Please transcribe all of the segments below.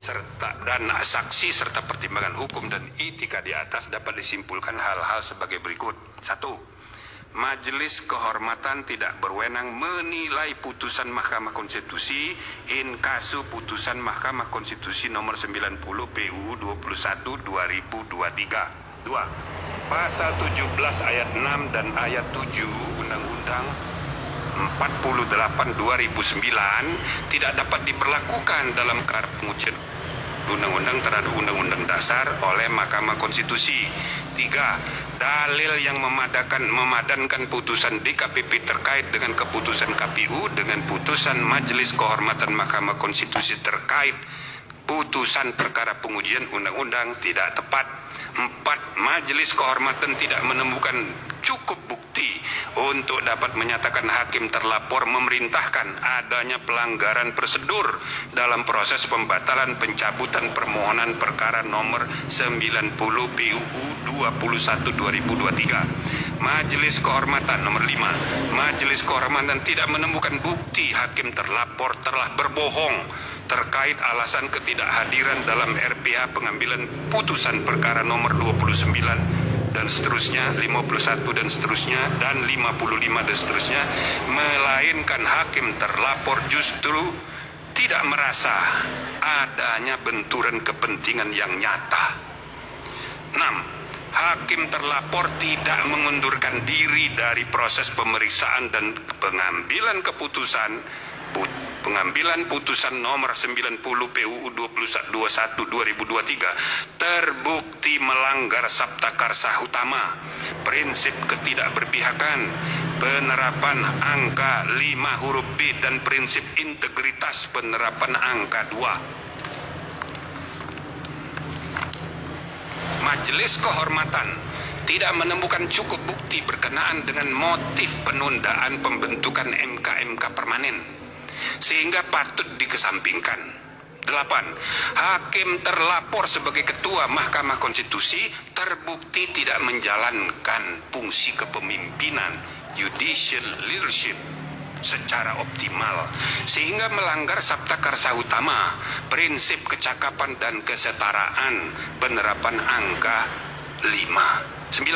dan saksi serta pertimbangan hukum dan etika di atas dapat disimpulkan hal-hal sebagai berikut. 1. Majelis Kehormatan tidak berwenang menilai putusan Mahkamah Konstitusi in kasu putusan Mahkamah Konstitusi nomor 90 PUU 21 2023. 2. Pasal 17 ayat 6 dan ayat 7 Undang-Undang 48 2009 tidak dapat diberlakukan dalam perkara pengujian undang-undang terhadap undang-undang dasar oleh Mahkamah Konstitusi. 3. Dalil yang memadankan putusan DKPP terkait dengan keputusan KPU dengan putusan Majelis Kehormatan Mahkamah Konstitusi terkait putusan perkara pengujian undang-undang tidak tepat. 4. Majelis Kehormatan tidak menemukan cukup bukti untuk dapat menyatakan hakim terlapor memerintahkan adanya pelanggaran prosedur dalam proses pembatalan pencabutan permohonan perkara nomor 90 PUU 21 2023. Majelis Kehormatan nomor 5. Majelis Kehormatan tidak menemukan bukti hakim terlapor telah berbohong terkait alasan ketidakhadiran dalam RPH pengambilan putusan perkara nomor 29 dan seterusnya, 51 dan seterusnya, dan 55 dan seterusnya, melainkan hakim terlapor justru tidak merasa adanya benturan kepentingan yang nyata. 6. Hakim terlapor tidak mengundurkan diri dari proses pemeriksaan dan pengambilan putusan nomor 90 PUU 21 2023 terbukti melanggar Sabta Karsa Utama, prinsip ketidakberpihakan, penerapan angka 5 huruf B dan prinsip integritas penerapan angka 2. Majelis Kehormatan tidak menemukan cukup bukti berkenaan dengan motif penundaan pembentukan MK-MK permanen, sehingga patut dikesampingkan. 8. Hakim terlapor sebagai Ketua Mahkamah Konstitusi terbukti tidak menjalankan fungsi kepemimpinan judicial leadership secara optimal, sehingga melanggar Sabta Karsa Utama, prinsip kecakapan dan kesetaraan, penerapan angka 5. 9.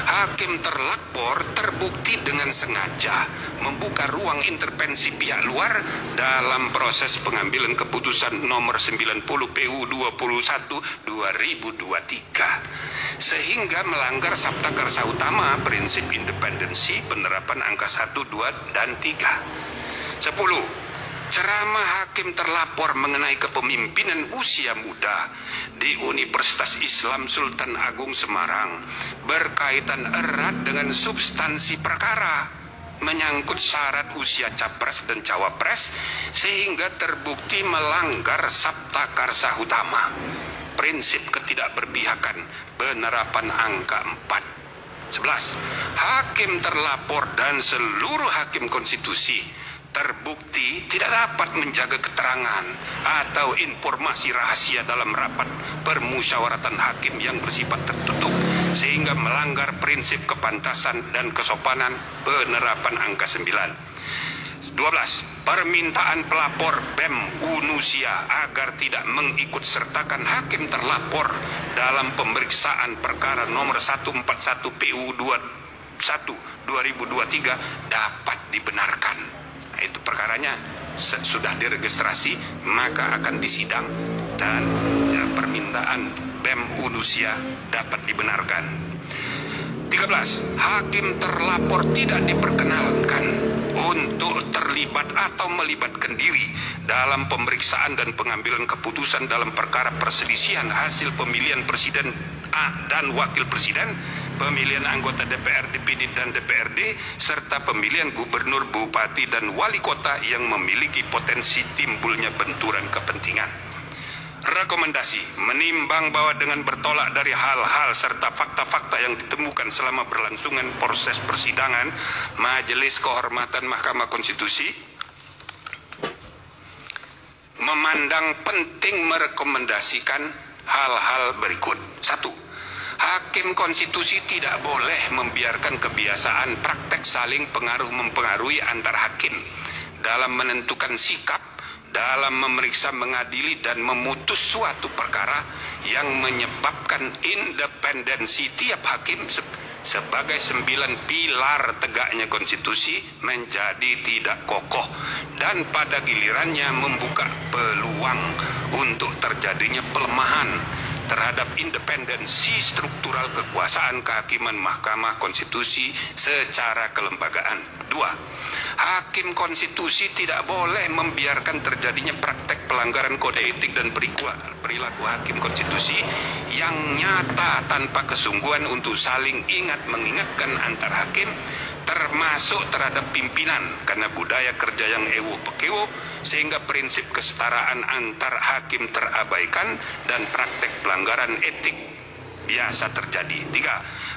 Hakim terlapor terbukti dengan sengaja membuka ruang intervensi pihak luar dalam proses pengambilan keputusan nomor 90 PU 21 2023 sehingga melanggar Sabta Karsa Utama, prinsip independensi, penerapan angka 1, 2, dan 3. 10. Ceramah hakim terlapor mengenai kepemimpinan usia muda di Universitas Islam Sultan Agung Semarang berkaitan erat dengan substansi perkara menyangkut syarat usia capres dan cawapres sehingga terbukti melanggar Sabta Karsa Utama, prinsip ketidakberpihakan, penerapan angka 4. 11. Hakim terlapor dan seluruh hakim konstitusi terbukti tidak dapat menjaga keterangan atau informasi rahasia dalam rapat permusyawaratan hakim yang bersifat tertutup sehingga melanggar prinsip kepantasan dan kesopanan, penerapan angka 9. 12. Permintaan pelapor BEM Unusia agar tidak mengikut sertakan hakim terlapor dalam pemeriksaan perkara nomor 141 PU 21 2023 dapat dibenarkan. Itu perkaranya sudah diregistrasi, maka akan disidang dan permintaan BEM Unusia dapat dibenarkan. 13. Hakim terlapor tidak diperkenalkan untuk terlibat atau melibatkan diri dalam pemeriksaan dan pengambilan keputusan dalam perkara perselisihan hasil pemilihan presiden dan wakil presiden, pemilihan anggota DPR, DPD, dan DPRD, serta pemilihan gubernur, bupati, dan wali kota yang memiliki potensi timbulnya benturan kepentingan. Rekomendasi: menimbang bahwa dengan bertolak dari hal-hal serta fakta-fakta yang ditemukan selama berlangsungan proses persidangan, Majelis Kehormatan Mahkamah Konstitusi memandang penting merekomendasikan hal-hal berikut. 1. Hakim konstitusi tidak boleh membiarkan kebiasaan praktek saling pengaruh-mempengaruhi antar hakim dalam menentukan sikap dalam memeriksa, mengadili, dan memutus suatu perkara yang menyebabkan independensi tiap hakim sebagai 9 pilar tegaknya konstitusi menjadi tidak kokoh, dan pada gilirannya membuka peluang untuk terjadinya pelemahan terhadap independensi struktural kekuasaan kehakiman Mahkamah Konstitusi secara kelembagaan. 2. Hakim konstitusi tidak boleh membiarkan terjadinya praktek pelanggaran kode etik dan perilaku hakim konstitusi yang nyata tanpa kesungguhan untuk saling ingat mengingatkan antar hakim, termasuk terhadap pimpinan, karena budaya kerja yang ewo pekewo sehingga prinsip kesetaraan antar hakim terabaikan dan praktek pelanggaran etik biasa terjadi. 3.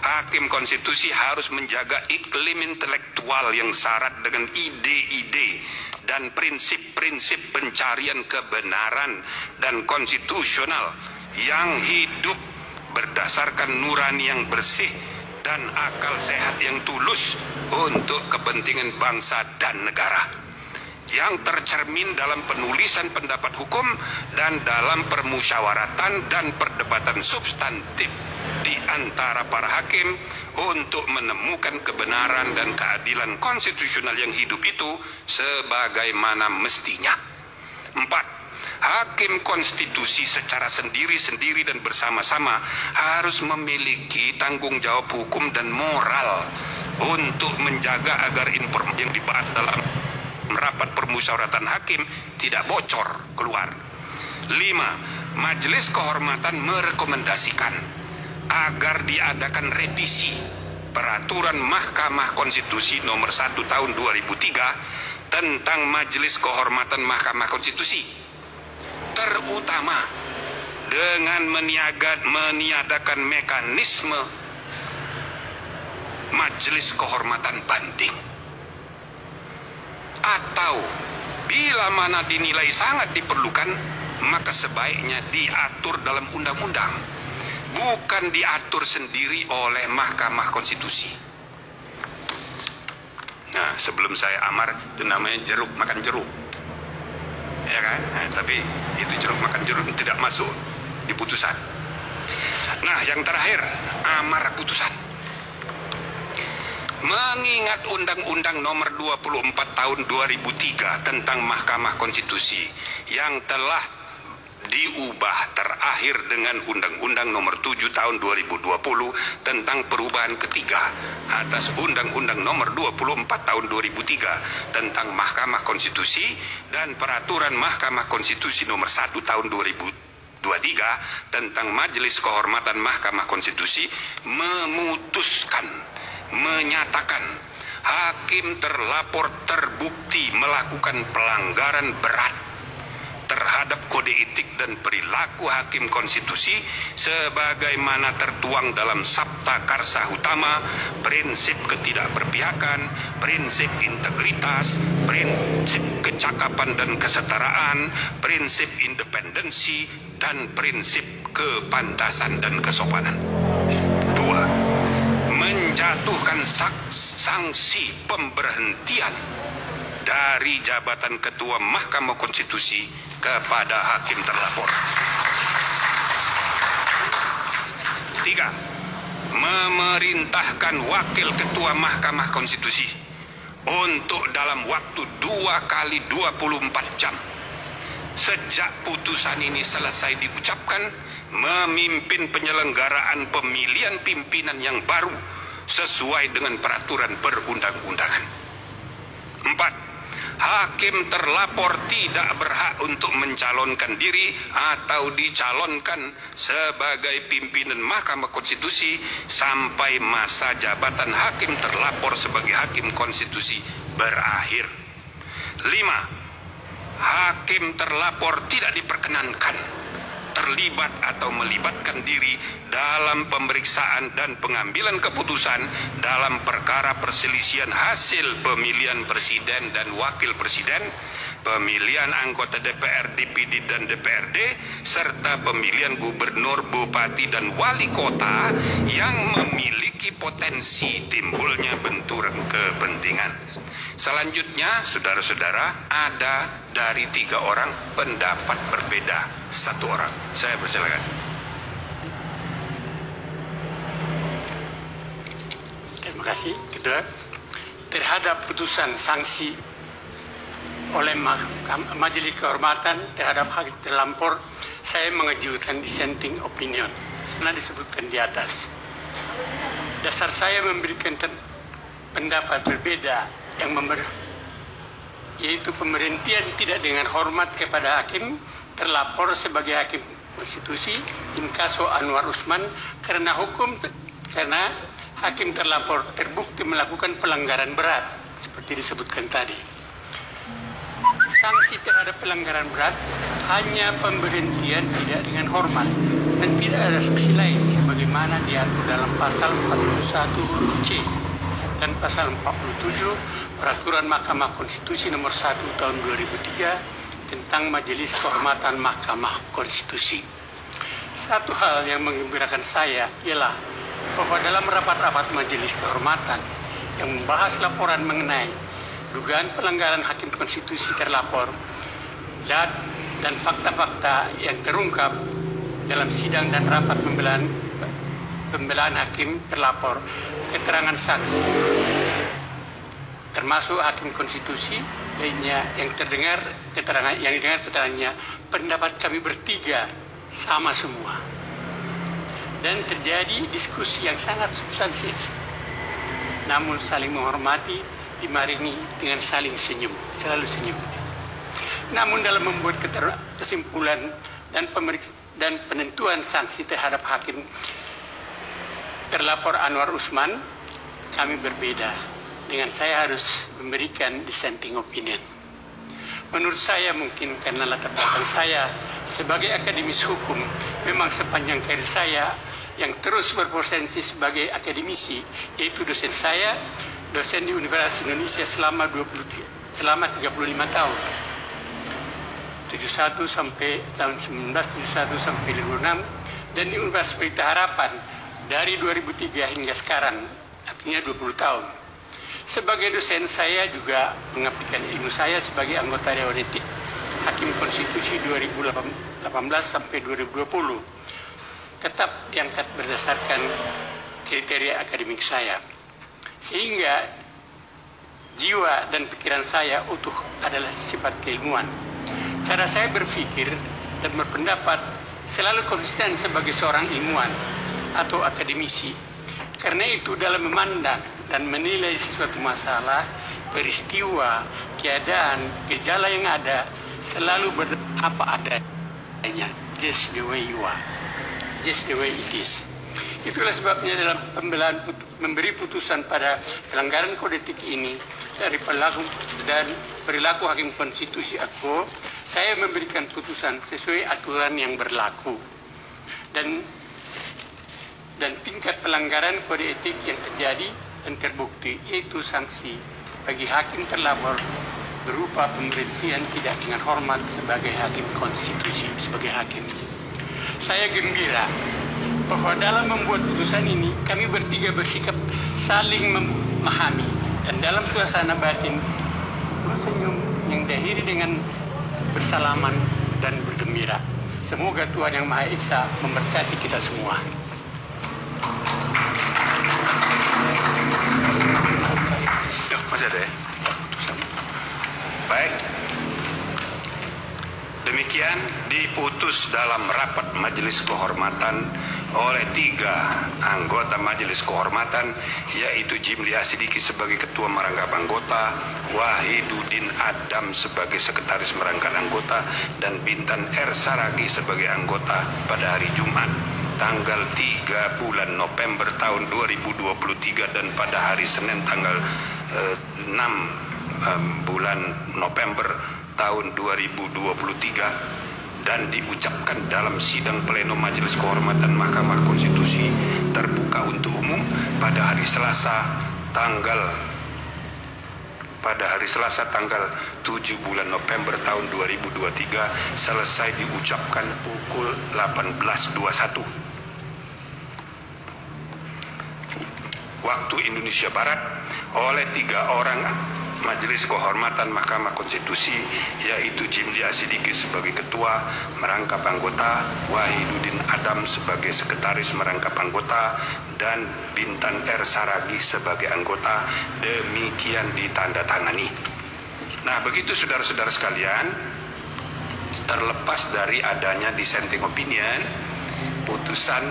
Hakim konstitusi harus menjaga iklim intelektual yang syarat dengan ide-ide dan prinsip-prinsip pencarian kebenaran dan konstitusional yang hidup berdasarkan nurani yang bersih dan akal sehat yang tulus untuk kepentingan bangsa dan negara, yang tercermin dalam penulisan pendapat hukum dan dalam permusyawaratan dan perdebatan substantif di antara para hakim untuk menemukan kebenaran dan keadilan konstitusional yang hidup itu sebagaimana mestinya. 4. Hakim konstitusi secara sendiri-sendiri dan bersama-sama harus memiliki tanggung jawab hukum dan moral untuk menjaga agar informasi yang dibahas dalam rapat permusyawaratan hakim tidak bocor keluar. 5. Majelis Kehormatan merekomendasikan agar diadakan revisi Peraturan Mahkamah Konstitusi nomor 1 tahun 2003 tentang Majelis Kehormatan Mahkamah Konstitusi, terutama dengan meniadakan mekanisme Majelis Kehormatan Banding, atau bila mana dinilai sangat diperlukan maka sebaiknya diatur dalam undang-undang, bukan diatur sendiri oleh Mahkamah Konstitusi. Nah, sebelum saya amar itu namanya jeruk makan jeruk, ya kan? Nah, tapi itu jeruk makan jeruk tidak masuk di putusan. Nah, yang terakhir, amar putusan. Mengingat Undang-Undang Nomor 24 Tahun 2003 tentang Mahkamah Konstitusi yang telah diubah terakhir dengan Undang-Undang Nomor 7 Tahun 2020 tentang perubahan ketiga atas Undang-Undang Nomor 24 Tahun 2003 tentang Mahkamah Konstitusi dan Peraturan Mahkamah Konstitusi Nomor 1 Tahun 2023 tentang Majelis Kehormatan Mahkamah Konstitusi menyatakan hakim terlapor terbukti melakukan pelanggaran berat terhadap kode etik dan perilaku hakim konstitusi sebagaimana tertuang dalam Sabta Karsa Utama, prinsip ketidakberpihakan, prinsip integritas, prinsip kecakapan dan kesetaraan, prinsip independensi, dan prinsip kepantasan dan kesopanan. 2. Menjatuhkan sanksi pemberhentian dari jabatan Ketua Mahkamah Konstitusi kepada hakim terlapor. 3. Memerintahkan Wakil Ketua Mahkamah Konstitusi untuk dalam waktu 2 kali 24 jam sejak putusan ini selesai diucapkan memimpin penyelenggaraan pemilihan pimpinan yang baru sesuai dengan peraturan perundang-undangan. 4. Hakim terlapor tidak berhak untuk mencalonkan diri atau dicalonkan sebagai pimpinan Mahkamah Konstitusi sampai masa jabatan hakim terlapor sebagai hakim konstitusi berakhir. 5. Hakim terlapor tidak diperkenankan terlibat atau melibatkan diri dalam pemeriksaan dan pengambilan keputusan dalam perkara perselisihan hasil pemilihan presiden dan wakil presiden, pemilian anggota DPR, DPD dan DPRD, serta pemilihan gubernur, bupati dan wali kota yang memiliki potensi timbulnya benturan kepentingan. Selanjutnya, saudara-saudara, ada dari 3 orang pendapat berbeda 1 orang. Saya persilakan. Terima kasih, Ketua. Terhadap putusan sanksi oleh Majelis Kehormatan terhadap hakim terlapor, saya mengajukan dissenting opinion. Sebenarnya disebutkan di atas. Dasar saya memberikan pendapat berbeda yang yaitu pemberhentian tidak dengan hormat kepada hakim terlapor sebagai hakim konstitusi Inkaso Anwar Usman karena hakim terlapor terbukti melakukan pelanggaran berat seperti disebutkan tadi. Sanksi terhadap pelanggaran berat hanya pemberhentian tidak dengan hormat dan tidak ada sanksi lain sebagaimana diatur dalam pasal 41C dan pasal 47 Peraturan Mahkamah Konstitusi Nomor 1 Tahun 2003 tentang Majelis Kehormatan Mahkamah Konstitusi. Satu hal yang menggembirakan saya ialah bahwa dalam rapat-rapat Majelis Kehormatan yang membahas laporan mengenai dugaan pelanggaran hakim konstitusi terlapor dan fakta-fakta yang terungkap dalam sidang dan rapat pembelaan hakim terlapor, keterangan saksi termasuk hakim konstitusi lainnya yang didengar keterangannya, pendapat kami bertiga sama semua dan terjadi diskusi yang sangat substansif, namun saling menghormati dimaringi dengan saling senyum, selalu senyum. Namun dalam membuat kesimpulan dan penentuan sanksi terhadap hakim terlapor Anwar Usman, kami berbeda. Dengan saya harus memberikan dissenting opinion. Menurut saya mungkin karena latar belakang saya sebagai akademis hukum, memang sepanjang karir saya yang terus berpotensi sebagai akademisi, yaitu dosen saya, dosen di Universitas Indonesia selama 35 tahun. 71 sampai tahun 1971 sampai 2006 dan di Universitas Pelita Harapan dari 2003 hingga sekarang, artinya 20 tahun. Sebagai dosen saya juga mengabdikan ilmu saya sebagai anggota Dewan Etik Hakim Konstitusi 2018 sampai 2020. Tetap diangkat berdasarkan kriteria akademik saya. Sehingga jiwa dan pikiran saya utuh adalah sifat keilmuan. Cara saya berpikir dan berpendapat selalu konsisten sebagai seorang ilmuwan atau akademisi. Karena itu dalam memandang dan menilai sesuatu masalah, peristiwa, keadaan, gejala yang ada, selalu apa adanya. Just the way you are. Just the way it is. Itulah sebabnya dalam pembelaan memberi putusan pada pelanggaran kode etik ini dari perilaku hakim konstitusi aku, saya memberikan putusan sesuai aturan yang berlaku. Dan tingkat pelanggaran kode etik yang terjadi dan terbukti, yaitu sanksi bagi hakim terlapor berupa pemberhentian tidak dengan hormat sebagai hakim konstitusi, sebagai hakim. Saya gembira bahwa dalam membuat putusan ini kami bertiga bersikap saling memahami dan dalam suasana batin bersenyum yang diakhiri dengan bersalaman dan bergembira. Semoga Tuhan Yang Maha Esa memberkati kita semua. Masih ada ya? Baik. Demikian diputus dalam rapat Majelis Kehormatan oleh 3 anggota Majelis Kehormatan, yaitu Jimli Asidiki sebagai Ketua Merangkap Anggota, Wahiduddin Adam sebagai Sekretaris Merangkap Anggota, dan Bintan R. Saragi sebagai anggota pada hari Jumat tanggal 3 bulan November tahun 2023 dan pada hari Senin tanggal 6 bulan November tahun 2023 dan diucapkan dalam sidang pleno Majelis Kehormatan Mahkamah Konstitusi terbuka untuk umum pada hari Selasa tanggal 7 bulan November tahun 2023 selesai diucapkan pukul 18.21 waktu Indonesia Barat oleh 3 orang Majelis Kehormatan Mahkamah Konstitusi, yaitu Jimli Asidiki sebagai Ketua Merangkap Anggota, Wahiduddin Adam sebagai Sekretaris Merangkap Anggota, dan Bintan R. Saragi sebagai anggota. Demikian ditandatangani. Nah, begitu saudara-saudara sekalian, terlepas dari adanya dissenting opinion, putusan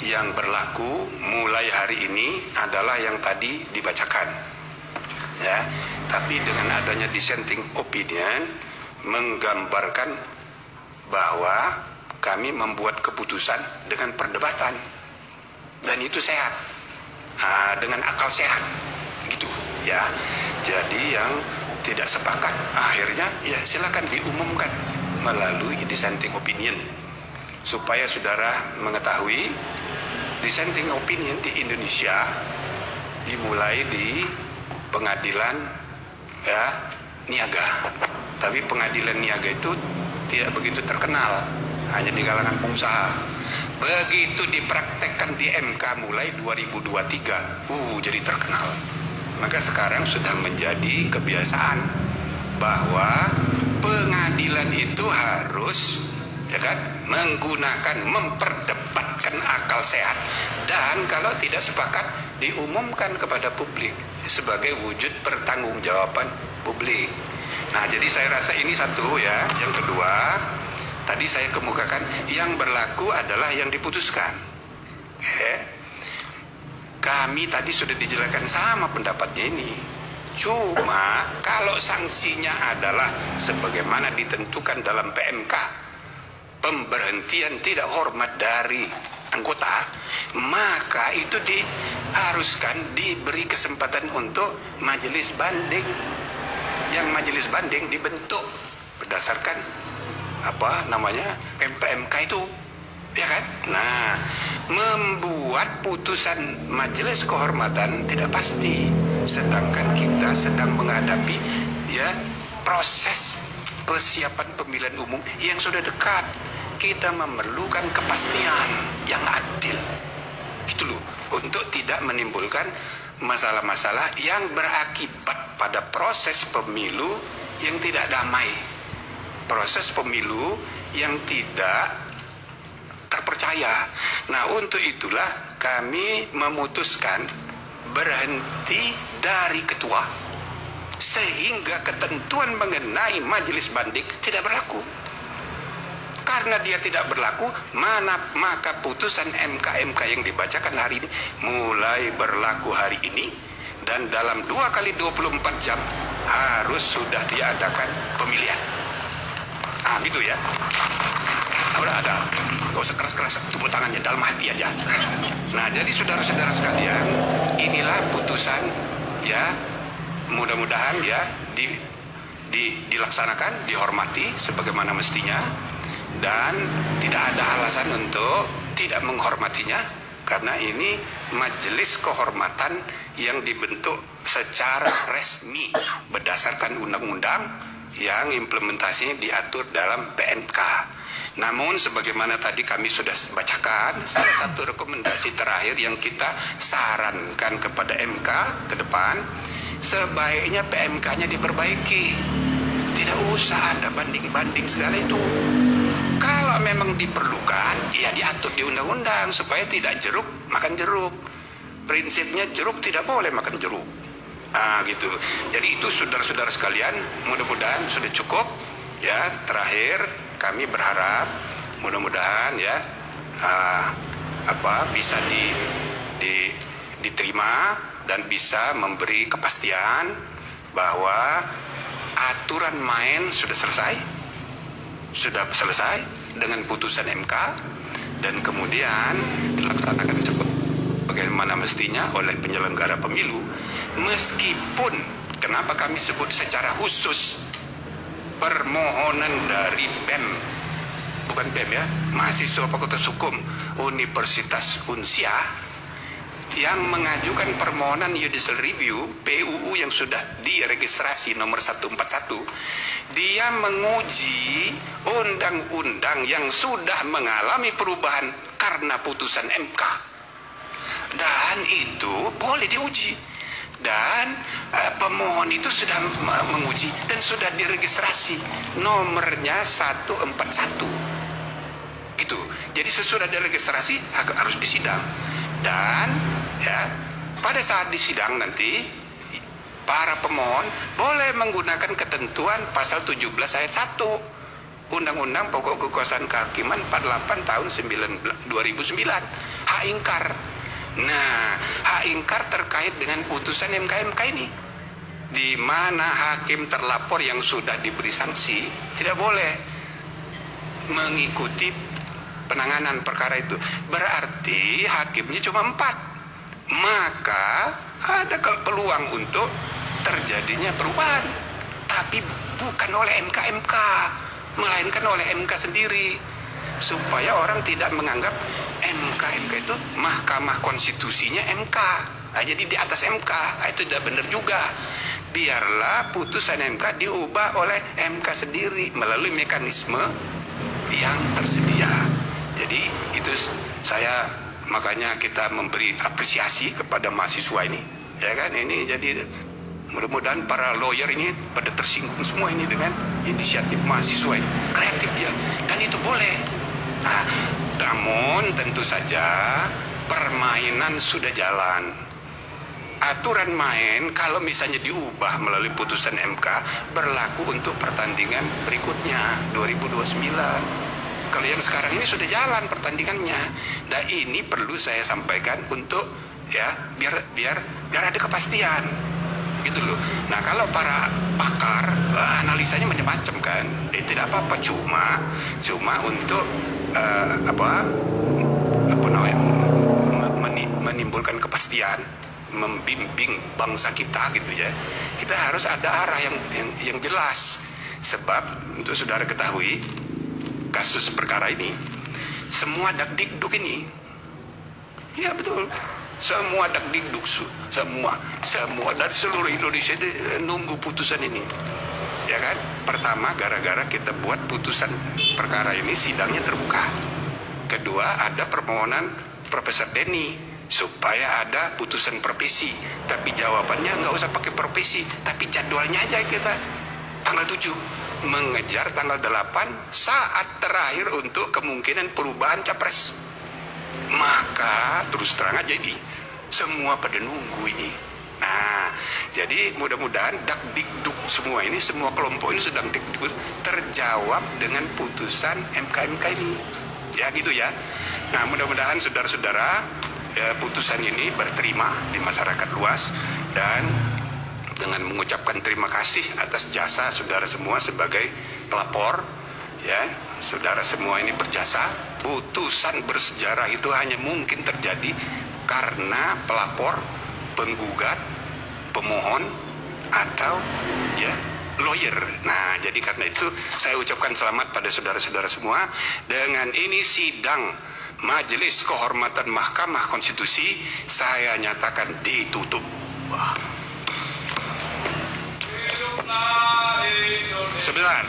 yang berlaku mulai hari ini adalah yang tadi dibacakan. Ya, tapi dengan adanya dissenting opinion menggambarkan bahwa kami membuat keputusan dengan perdebatan, dan itu sehat, dengan akal sehat, gitu ya. Jadi yang tidak sepakat akhirnya ya silakan diumumkan melalui dissenting opinion, supaya saudara mengetahui dissenting opinion di Indonesia dimulai di pengadilan ya niaga, tapi pengadilan niaga itu tidak begitu terkenal, hanya di kalangan pengusaha. Begitu dipraktekkan di MK mulai 2023, jadi terkenal. Maka sekarang sudah menjadi kebiasaan bahwa pengadilan itu harus ya kan memperdebatkan akal sehat, dan kalau tidak sepakat diumumkan kepada publik sebagai wujud pertanggungjawaban publik. Nah, jadi saya rasa ini satu ya. Yang kedua, tadi saya kemukakan yang berlaku adalah yang diputuskan. Kami tadi sudah dijelaskan sama pendapatnya ini. Cuma kalau sanksinya adalah sebagaimana ditentukan dalam PMK, pemberhentian tidak hormat dari anggota, maka itu diharuskan diberi kesempatan untuk majelis banding. Yang majelis banding dibentuk berdasarkan PMK itu, ya kan? Nah, membuat putusan majelis kehormatan tidak pasti, sedangkan kita sedang menghadapi ya proses persiapan pemilihan umum yang sudah dekat. Kita memerlukan kepastian yang adil, gitu loh, untuk tidak menimbulkan masalah-masalah yang berakibat pada proses pemilu yang tidak damai, proses pemilu yang tidak terpercaya. Nah, untuk itulah kami memutuskan berhenti dari ketua, sehingga ketentuan mengenai majelis banding tidak berlaku. Karena dia tidak berlaku, maka putusan MK yang dibacakan hari ini mulai berlaku hari ini, dan dalam 2 kali 24 jam harus sudah diadakan pemilihan. Gitu ya. Udah ada, gak usah keras-keras, tepuk tangannya dalam hati aja. Nah, jadi saudara-saudara sekalian, inilah putusan ya, mudah-mudahan ya dilaksanakan, dihormati sebagaimana mestinya, dan tidak ada alasan untuk tidak menghormatinya, karena ini majelis kehormatan yang dibentuk secara resmi berdasarkan undang-undang yang implementasinya diatur dalam PMK. Namun sebagaimana tadi kami sudah bacakan, salah satu rekomendasi terakhir yang kita sarankan kepada MK ke depan, sebaiknya PMK-nya diperbaiki. Tidak usah ada banding-banding segala itu. Kalau memang diperlukan, ya diatur di undang-undang supaya tidak jeruk makan jeruk. Prinsipnya jeruk tidak boleh makan jeruk. Gitu. Jadi itu saudara-saudara sekalian, mudah-mudahan sudah cukup. Ya, terakhir kami berharap mudah-mudahan ya bisa diterima dan bisa memberi kepastian bahwa aturan main sudah selesai dengan putusan MK, dan kemudian dilaksanakan bagaimana mestinya oleh penyelenggara pemilu. Meskipun kenapa kami sebut secara khusus permohonan dari BEM, bukan BEM ya, mahasiswa Fakultas Hukum Universitas Unsyah, yang mengajukan permohonan judicial review PUU yang sudah diregistrasi nomor 141, dia menguji undang-undang yang sudah mengalami perubahan karena putusan MK, dan itu boleh diuji. Dan pemohon itu sudah menguji dan sudah diregistrasi, nomornya 141 gitu. Jadi sesudah diregistrasi harus disidang. Dan ya, pada saat disidang nanti para pemohon boleh menggunakan ketentuan pasal 17 ayat 1 Undang-Undang Pokok Kekuasaan Kehakiman 48 tahun 2009, hak ingkar. Nah, hak ingkar terkait dengan putusan MK ini, di mana hakim terlapor yang sudah diberi sanksi tidak boleh mengikuti penanganan perkara itu. Berarti hakimnya cuma 4, maka ada peluang untuk terjadinya perubahan, tapi bukan oleh MK, melainkan oleh MK sendiri, supaya orang tidak menganggap MK itu Mahkamah Konstitusinya MK. Nah, jadi di atas MK, itu tidak benar juga. Biarlah putusan MK diubah oleh MK sendiri melalui mekanisme yang tersedia. Jadi itu saya, makanya kita memberi apresiasi kepada mahasiswa ini, ya kan? Ini jadi mudah-mudahan para lawyer ini pada tersinggung semua ini dengan inisiatif mahasiswa ini, kreatif ya, dan itu boleh. Nah, namun tentu saja permainan sudah jalan. Aturan main kalau misalnya diubah melalui putusan MK berlaku untuk pertandingan berikutnya 2029. Kalau yang sekarang ini sudah jalan pertandingannya. Dan ini perlu saya sampaikan untuk ya biar ada kepastian. Gitu loh. Nah, kalau para pakar analisanya macam-macam kan. Tidak apa-apa, cuma untuk menimbulkan kepastian, membimbing bangsa kita gitu ya. Kita harus ada arah yang jelas. Sebab untuk saudara ketahui, kasus perkara ini semua dakdikduk ini, ya betul, semua dakdikduk, semua dari seluruh Indonesia itu nunggu putusan ini, ya kan? Pertama, gara-gara kita buat putusan perkara ini sidangnya terbuka. Kedua, ada permohonan Profesor Denny supaya ada putusan provisi, tapi jawabannya nggak usah pakai provisi, tapi jadwalnya aja kita tanggal 7 mengejar tanggal 8 saat terakhir untuk kemungkinan perubahan capres. Maka terus terang aja ini semua pada nunggu ini. Nah, jadi mudah-mudahan dakdikduk semua ini, semua kelompok ini sedang dikduk terjawab dengan putusan MK ini. Ya gitu ya. Nah, mudah-mudahan saudara-saudara putusan ini berterima di masyarakat luas, dan dengan mengucapkan terima kasih atas jasa saudara semua sebagai pelapor, ya, saudara semua ini berjasa. Putusan bersejarah itu hanya mungkin terjadi karena pelapor, penggugat, pemohon, atau ya lawyer. Nah, jadi karena itu saya ucapkan selamat pada saudara-saudara semua. Dengan ini sidang Majelis Kehormatan Mahkamah Konstitusi saya nyatakan ditutup. Sebentar.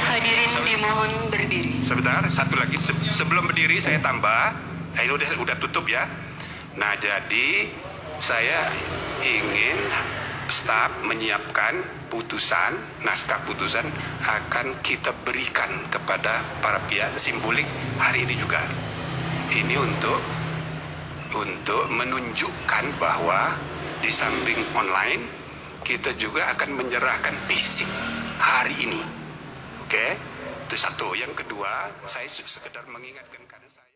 Hadirin dimohon berdiri. Sebentar, satu lagi sebelum berdiri saya tambah. Ini udah tutup ya. Nah, jadi saya ingin staf menyiapkan putusan, naskah putusan akan kita berikan kepada para pihak simbolik hari ini juga. Ini untuk menunjukkan bahwa di samping online kita juga akan menyerahkan fisik hari ini. Oke? Itu satu. Yang kedua, saya sekedar mengingatkan karena saya